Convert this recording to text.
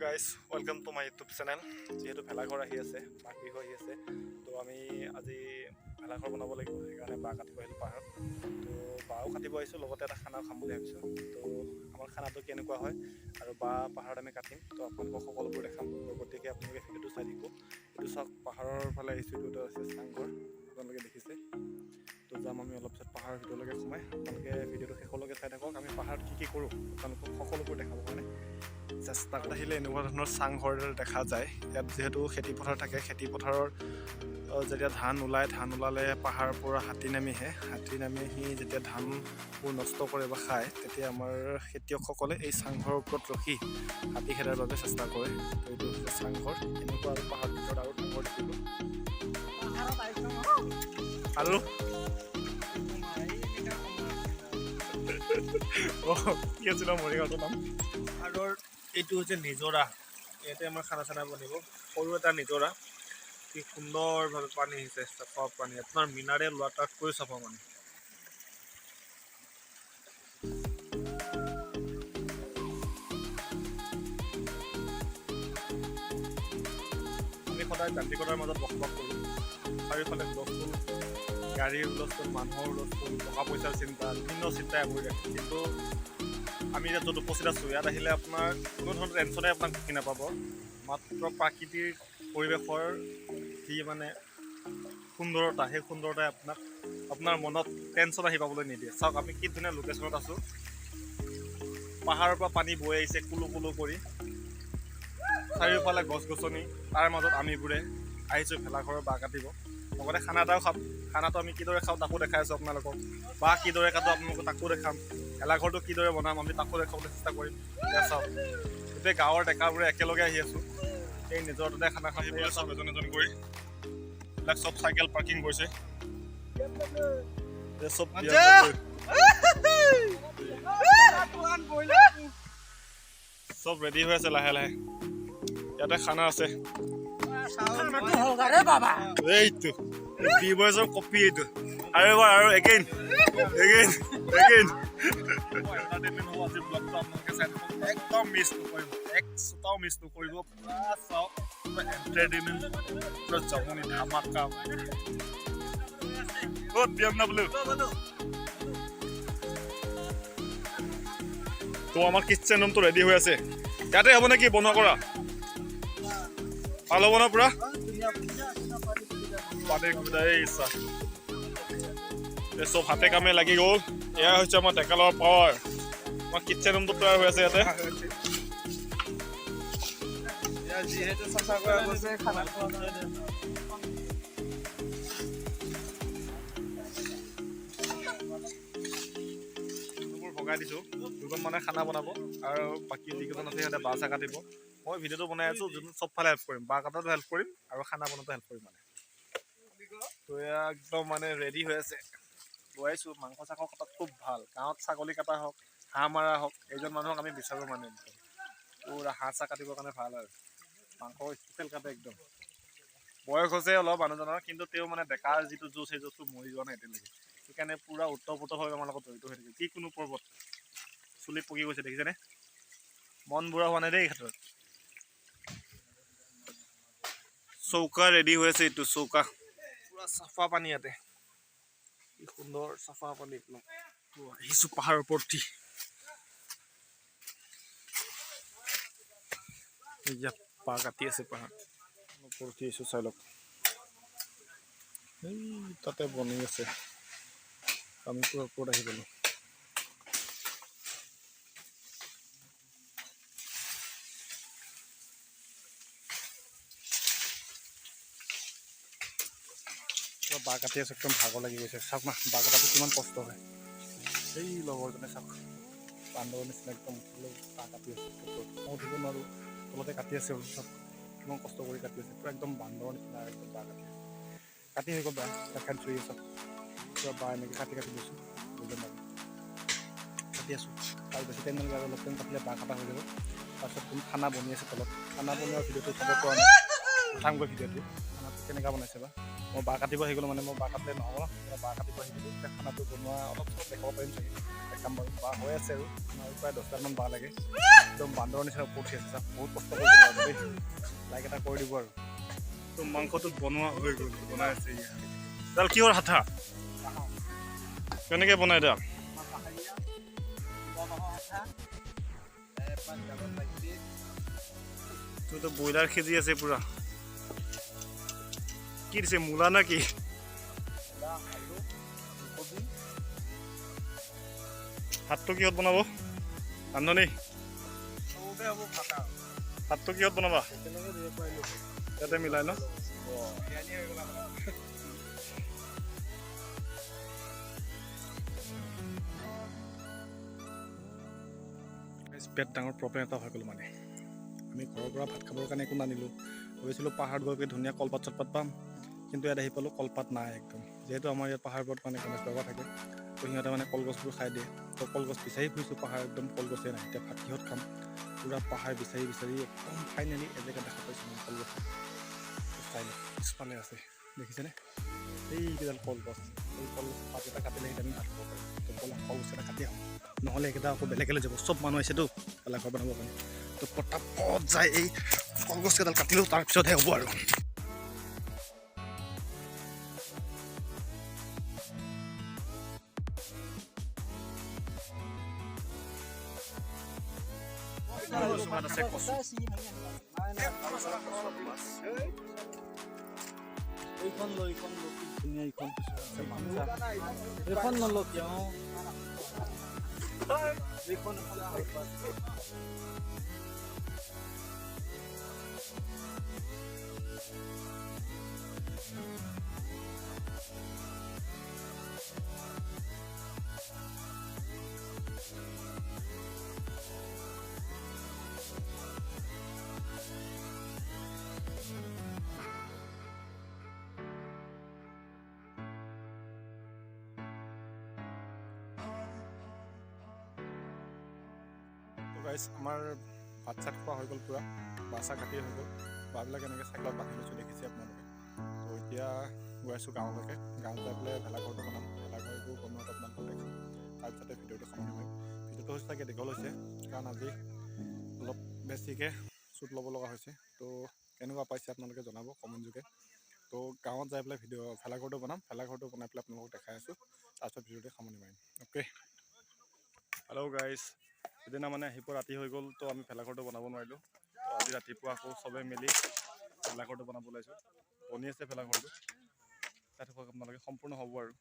Guys welcome to my YouTube channel. যিহেতু ভেলাঘৰ আহি আছে, মাঘ বিহু আহি আছে, তো আমি আজি ভেলাঘৰ বনাব লাগিব। সেইকাৰণে বাঁহ কাটিব আহিলোঁ পাহাৰত। তো বাঁহো কাটিব আহিছোঁ, লগতে এটা খানাও খাম বুলি ভাবিছোঁ। তো আমাৰ খানাটো কেনেকুৱা হয় আৰু বাঁহ পাহাৰত আমি কাটিম, তো আপোনালোকক সকলোবোৰ দেখাম। তো গতিকে আপোনালোকে ভিডিঅ'টো চাই থাকিব। এইটো চাওক, পাহাৰৰ ফালে আহিছোঁ, এইটো আছে চাংঘৰ, আপোনালোকে দেখিছে। তো যাম আমি অলপ পিছত পাহাৰৰ ভিতৰলৈকে সোমাই। আপোনালোকে ভিডিঅ'টো শেষলৈকে চাই থাকক। আমি পাহাৰত কি কৰোঁ আপোনালোকক সকলোবোৰ দেখাবৰ কাৰণে চেষ্টা কৰি আহিলে এনেকুৱা ধৰণৰ চাংঘৰ দেখা যায়। ইয়াত যিহেতু খেতিপথাৰ থাকে, খেতিপথাৰৰ যেতিয়া ধান ওলালে পাহাৰৰ পৰা হাতী নামি আহি যেতিয়া ধানবোৰ নষ্ট কৰে বা খায়, তেতিয়া আমাৰ খেতিয়কসকলে এই চাংঘৰৰ ওপৰত ৰখি হাতী খেদাৰ বাবে চেষ্টা কৰে। তো এইটো হৈছে চাংঘৰ। এনেকুৱা আৰু পাহাৰৰ ভিতৰত আৰু ডাঙৰ দেখিব। আৰু কি আছিলে মৰিগাঁওটোৰ নাম? আৰু এইটো হৈছে নিজৰা। ইয়াতে আমাৰ খানা চানা বনিব। সৰু এটা নিজৰা, কি সুন্দৰভাৱে পানী আহিছে, চাফা পানী, আপোনাৰ মিনাৰেল ৱাটাৰতকৈ চাফা পানী। আমি সদায় যান্ত্ৰিকতাৰ মাজত বসবাস কৰোঁ। চাৰিওফালে হুলস্থুল, গাড়ীৰ হুলস্থুল, মানুহৰ হুলস্থুল, টকা পইচাৰ চিন্তা, বিভিন্ন চিন্তাই আৱৰি ৰাখে। কিন্তু আমি এতিয়া য'ত উপস্থিত আছোঁ, ইয়াত আহিলে আপোনাৰ কোনো ধৰণৰ টেনশ্যনে আপোনাক ঢুকি নাপাব। মাত্ৰ প্ৰাকৃতিক পৰিৱেশৰ যি মানে সুন্দৰতা, সেই সুন্দৰতাই আপোনাৰ মনত টেনশ্যন আহি পাবলৈ নিদিয়ে। চাওক, আমি কি ধুনীয়া লোকেশ্যনত আছোঁ। পাহাৰৰ পৰা পানী বৈ আহিছে কুলু কুলু কৰি, চাৰিওফালে গছ গছনি, তাৰ মাজত আমিবোৰে আহিছোঁ ভেলাঘৰৰ বাঁহ কাটিব। লগতে খানা এটাও খাম। খানাটো আমি কিদৰে খাওঁ তাকো দেখাই আছোঁ আপোনালোকক। বাঁহ কিদৰে কাটো আপোনালোকক তাকো দেখাম। ভেলাঘৰটো কিদৰে বনাম আমি তাকো দেখাবলৈ চেষ্টা কৰিম। এতিয়া চাওক, গোটেই গাঁৱৰ ডেকাবোৰে একেলগে আহি আছোঁ। এই নিজৰ তাতে খানা খাবলৈ চব এজন এজন কৰি, এইবিলাক চব চাইকেল পাৰ্কিং কৰিছে। চব ৰেডি হৈ আছে লাহে লাহে। ইয়াতে খানা আছে। এইটো বিবয়ছৰ কপি এইটো। আৰু এবাৰ আৰু এগেইন একদম মিছ নকৰিব, একটাও মিছ নকৰিব। পুৰা চাওক, এণ্টাৰটেইনমেণ্ট, পুৰা জমনি ধামাকা। ক'ত BMW? তো আমাৰ কিটচেন ৰুমটো ৰেডি হৈ আছে। ইয়াতে হ'ব নেকি বনোৱা কৰা? ভাল হ'ব ন পুৰা? পানীৰ সুবিধা এই চাহ। চব হাতে কামে লাগি গ'ল। এয়া হৈছে আমাৰ ডেকালৰ পাৱাৰ। আমাৰ কিটচেন ৰুমটো তৈয়াৰ হৈ আছে ইয়াতে। যিহেতু চাফা কৰা গৈছে, খানা ভগাই দিছোঁ। দুজন মানে খানা বনাব আৰু বাকী যিকেইজন আছে সিহঁতে বাঁহ চাহ কাটিব। মই ভিডিঅ'টো বনাই আছোঁ, যোন চবফালে হেল্প কৰিম। বাঁহ কটাটো হেল্প কৰিম আৰু খানা বনাটো হেল্প কৰিম মানে। তো এয়া একদম মানে ৰেডি হৈ আছে। লৈছোঁ মাংস চাংস কটাত খুব ভাল। গাঁৱত ছাগলী কটা হওক, হাঁহ মৰা হওক, এইজন মানুহক আমি বিচাৰোঁ মানে। পুৰা হাঁহ চাহ কাটিবৰ কাৰণে ভাল আৰু মাংস স্পেচিয়েল কাটে একদম। বয়স হৈছে অলপ মানুহজনৰ, কিন্তু তেওঁ মানে ডেকাৰ যিটো জোচ, সেই জোচটো মৰি যোৱা নাই এতিয়ালৈকে। সেইকাৰণে পুৰা উত্তৰপুতভাৱে আমাৰ লগত জড়িত হৈ থাকে। যিকোনো পৰ্বত চুলি পকি গৈছে, দেখিছেনে? মন বুঢ়া হোৱা নাই দেই ক্ষেত্ৰত। চৌকা ৰেডি হৈ আছে। এইটো চৌকা, পুৰা চাফা পানী ইয়াতে, কি সুন্দৰ চাফা পানী একদম। আহিছোঁ পাহাৰৰ ওপৰত উঠি। ইয়াত বাঁহ কাটি আছে পাহাৰ ওপৰত উঠি আহিছোঁ, চাই লওক। এই তাতে বনি আছে, আমি পুৰা ওপৰত আহি গ'লোঁ। বাঁহ কাটি আছোঁ, একদম ভাগৰ লাগি গৈছে। চাওক না, বাঁহ কটাটো কিমান কষ্ট হয়। এই লগৰজনে চাওক, বান্দৰৰ নিচিনা একদম উঠিলেও বাঁহ কাটি আছে। মই উঠিব নোৱাৰোঁ, তলতে কাটি আছে। চাওক কিমান কষ্ট কৰি কাটি আছে, পুৰা একদম বান্দৰৰ নিচিনা একদম বাঁহ কাটি আছে। কাটি হৈ গ'ল বাঁহ, দেখাই দিছোঁ। এই চাওক, পুৰা বাঁহ এনেকৈ কাটি দিছোঁ। কাটি আছোঁ আৰু বেছি টাইম নালাগে, আৰু অলপ টাইম কাটিলে বাঁহ কটা হৈ যাব। তাৰপিছত তুমি খানা বনি আছে তলত। খানা বনোৱাৰ ভিডিঅ'টো চাব পৰা নাই, উঠামগৈ ভিডিঅ'টো। খানাটো কেনেকুৱা বনাইছে বা। মই বাঁহ কাটিব আহি গ'লোঁ মানে মই বাঁহ কাটিলে নহ'ব বাঁহ কাটিব আহি গ'লোঁ এতিয়া খানাটো বনোৱা অলপ চলপ দেখাব পাৰিম চাগে দেখাম বাৰু বাঁহ হৈ আছে আৰু আমাৰ প্ৰায় 10টামান বাঁহ লাগে একদম বান্দৰৰ নিচিনা ওপৰত উঠি আছে চাওক বহুত কষ্ট কৰিছোঁ আৰু দেই লাইক এটা কৰি দিব আৰু তো মাংসটো বনোৱা হৈ গ'ল বনাই আছে ডাল কিহৰ হাতা কেনেকৈ বনাই ডাল তোৰতো ব্ৰইলাৰ খেজি আছে পুৰা কি দিছে মূলা না কি ভাতটো কিহত বনাব ৰান্ধনি ভাতটো কিহত বনাবা ইয়াতে মিলাই ন পেট ডাঙৰ প্ৰব্লেম এটা হৈ গ'ল মানে আমি ঘৰৰ পৰা ভাত খাবৰ কাৰণে একো নানিলোঁ ভাবিছিলোঁ পাহাৰত গৈ ধুনীয়া কলপাত চলপাত পাম কিন্তু ইয়াত আহি পালোঁ কলপাত নাই একদম যিহেতু আমাৰ ইয়াত পাহাৰবোৰত মানে গণেশ বাবা থাকে তো সিহঁতে মানে কলগছবোৰ খাই দিয়ে তো কলগছ বিচাৰি ফুৰিছোঁ পাহাৰ একদম কলগছেই নাই এতিয়া ভাত কিহত খাম পূৰা পাহাৰ বিচাৰি বিচাৰি একদম ফাইনেলি এজেগা দেখা পাইছোঁ মানে কলগছ চাই লওক পিছফালে আছে দেখিছেনে এইকেইডাল কলগছ এই কলগছ পাত এটা কাটিলে সেইটা আমি ভাত খাব পাৰিম তো কলগছ এটা কাটি আহোঁ নহ'লে এইকেইটা আকৌ বেলেগলৈ যাব চব মানুহ আহিছেতো ভেলাঘৰ বনাবৰ কাৰণে তো পটাপট যায় এই কলগছকেইডাল কাটিলেও তাৰপিছতহে হ'ব আৰু এইখন নলওঁ কিয় গাইজ আমাৰ ভাত চাত খোৱা হৈ গ'ল পূৰা বাঁহ চাহ কাটি হৈ গ'ল বাঁহবিলাক এনেকৈ চাইকেলত বান্ধি লৈছোঁ দেখিছে আপোনালোকে তো এতিয়া গৈ আছোঁ গাঁৱলৈকে গাঁৱত যাই পেলাই ভেলাঘৰটো বনাম ভেলাঘৰটো বনোৱাটো আপোনালোকক দেখাম তাৰপিছতে ভিডিঅ'টো সামৰি মাৰিম ভিডিঅ'টো হৈছে চাগে দীঘল হৈছে কাৰণ আজি অলপ বেছিকৈ শ্বুট ল'ব লগা হৈছে তো কেনেকুৱা পাইছে আপোনালোকে জনাব কমেণ্ট যোগে তো গাঁৱত যাই পেলাই ভেলাঘৰটো বনাম ভেলাঘৰটো বনাই পেলাই আপোনালোকক দেখাই আছোঁ তাৰপিছত ভিডিঅ'টো সামৰি মাৰিম অ'কে হেল্ল' গাইজ সিদিনা মানে আহি পোৱা ৰাতি হৈ গ'ল তো আমি ভেলাঘৰটো বনাব নোৱাৰিলোঁ তো আজি ৰাতিপুৱা আকৌ চবেই মিলি ভেলাঘৰটো বনাব ওলাইছোঁ বনি আছে ভেলাঘৰটো চাই থাকক আপোনালোকে সম্পূৰ্ণ হ'ব আৰু